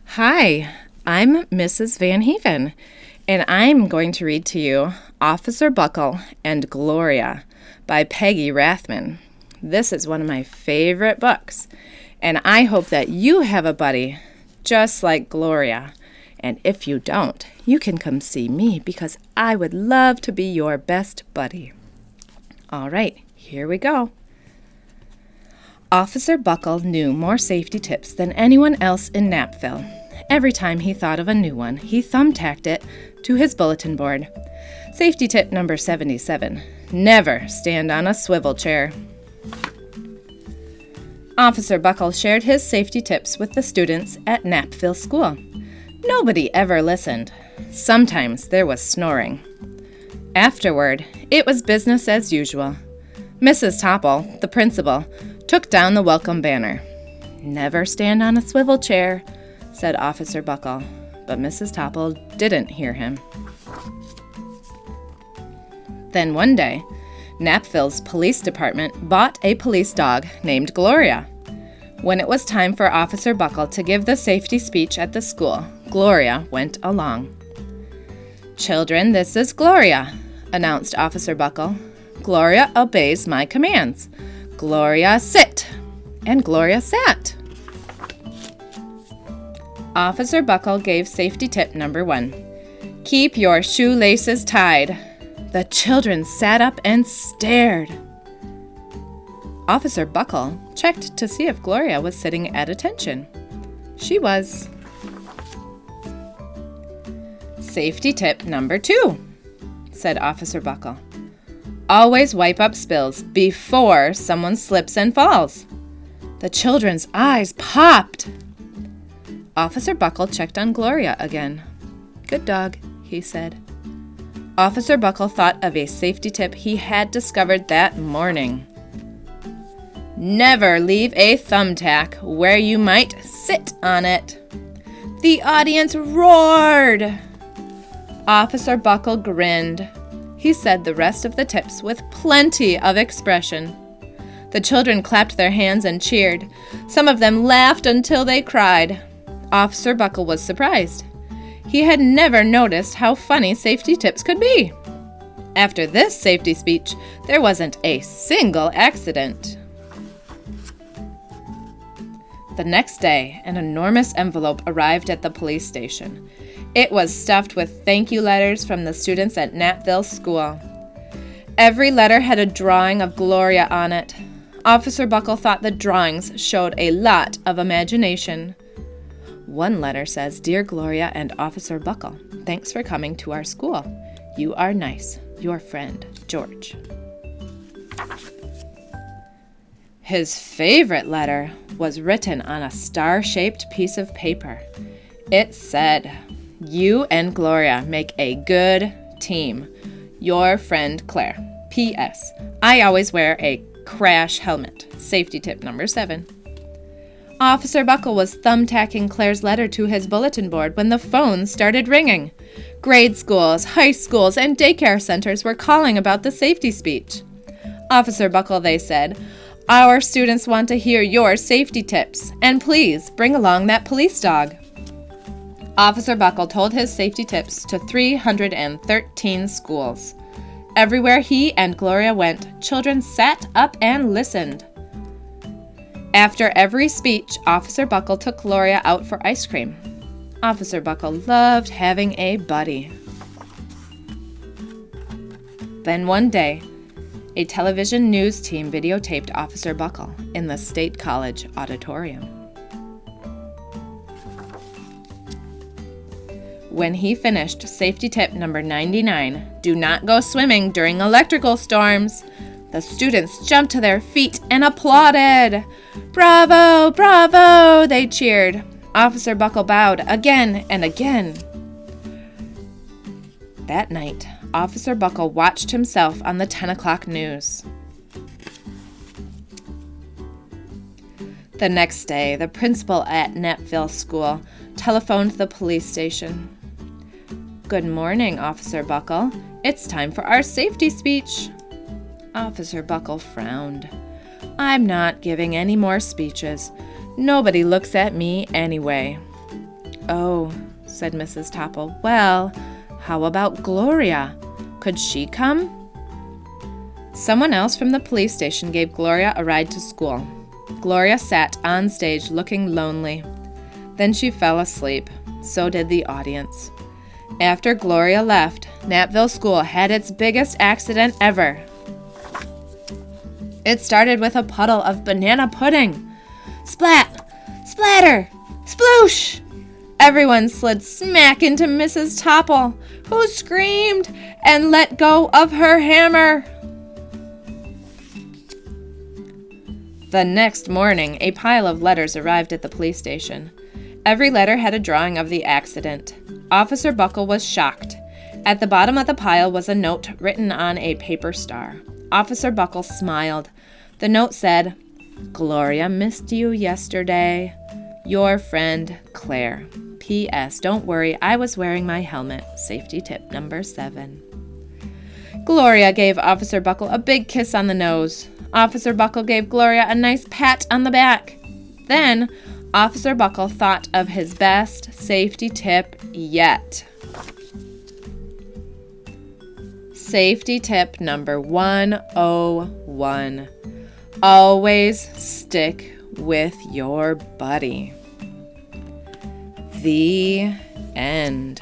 Hi, I'm Mrs. Van Heaven, and I'm going to read to you Officer Buckle and Gloria by Peggy Rathmann. This is one of my favorite books, and I hope that you have a buddy just like Gloria. And if you don't, you can come see me because I would love to be your best buddy. All right, here we go. Officer Buckle knew more safety tips than anyone else in Knappville. Every time he thought of a new one, he thumbtacked it to his bulletin board. Safety tip number 77, never stand on a swivel chair. Officer Buckle shared his safety tips with the students at Knappville School. Nobody ever listened. Sometimes there was snoring. Afterward, it was business as usual. Mrs. Topple, the principal, took down the welcome banner. Never stand on a swivel chair, said Officer Buckle, but Mrs. Topple didn't hear him. Then one day, Knappville's police department bought a police dog named Gloria. When it was time for Officer Buckle to give the safety speech at the school, Gloria went along. "Children, this is Gloria," announced Officer Buckle. "Gloria obeys my commands. Gloria, sit!" And Gloria sat. Officer Buckle gave safety tip number 1. Keep your shoelaces tied. The children sat up and stared. Officer Buckle checked to see if Gloria was sitting at attention. She was. Safety tip number 2, said Officer Buckle. Always wipe up spills before someone slips and falls. The children's eyes popped. Officer Buckle checked on Gloria again. Good dog, he said. Officer Buckle thought of a safety tip he had discovered that morning. Never leave a thumbtack where you might sit on it. The audience roared. Officer Buckle grinned. He said the rest of the tips with plenty of expression. The children clapped their hands and cheered. Some of them laughed until they cried. Officer Buckle was surprised. He had never noticed how funny safety tips could be. After this safety speech, there wasn't a single accident. The next day, an enormous envelope arrived at the police station. It was stuffed with thank you letters from the students at Knappville School. Every letter had a drawing of Gloria on it. Officer Buckle thought the drawings showed a lot of imagination. One letter says, Dear Gloria and Officer Buckle, thanks for coming to our school. You are nice. Your friend, George. His favorite letter was written on a star-shaped piece of paper. It said, You and Gloria make a good team. Your friend Claire. P.S. I always wear a crash helmet. Safety tip number 7. Officer Buckle was thumbtacking Claire's letter to his bulletin board when the phone started ringing. Grade schools, high schools, and daycare centers were calling about the safety speech. Officer Buckle, they said, Our students want to hear your safety tips, and please bring along that police dog. Officer Buckle told his safety tips to 313 schools. Everywhere he and Gloria went, children sat up and listened. After every speech, Officer Buckle took Gloria out for ice cream. Officer Buckle loved having a buddy. Then one day, a television news team videotaped Officer Buckle in the State College auditorium. When he finished safety tip number 99, do not go swimming during electrical storms, the students jumped to their feet and applauded. Bravo, bravo, they cheered. Officer Buckle bowed again and again. That night, Officer Buckle watched himself on the 10 o'clock news. The next day, the principal at Knappville School telephoned the police station. Good morning, Officer Buckle. It's time for our safety speech. Officer Buckle frowned. I'm not giving any more speeches. Nobody looks at me anyway. "Oh," said Mrs. Topple. "Well, how about Gloria? Could she come?" Someone else from the police station gave Gloria a ride to school. Gloria sat on stage looking lonely. Then she fell asleep. So did the audience. After Gloria left, Knappville School had its biggest accident ever. It started with a puddle of banana pudding. Splat! Splatter! Sploosh! Everyone slid smack into Mrs. Topple, who screamed and let go of her hammer. The next morning, a pile of letters arrived at the police station. Every letter had a drawing of the accident. Officer Buckle was shocked. At the bottom of the pile was a note written on a paper star. Officer Buckle smiled. The note said, "Gloria missed you yesterday. Your friend, Claire. P.S. Don't worry, I was wearing my helmet. Safety tip number 7. Gloria gave Officer Buckle a big kiss on the nose. Officer Buckle gave Gloria a nice pat on the back. Then, Officer Buckle thought of his best safety tip yet. Safety tip number 101. Always stick with your buddy. The end.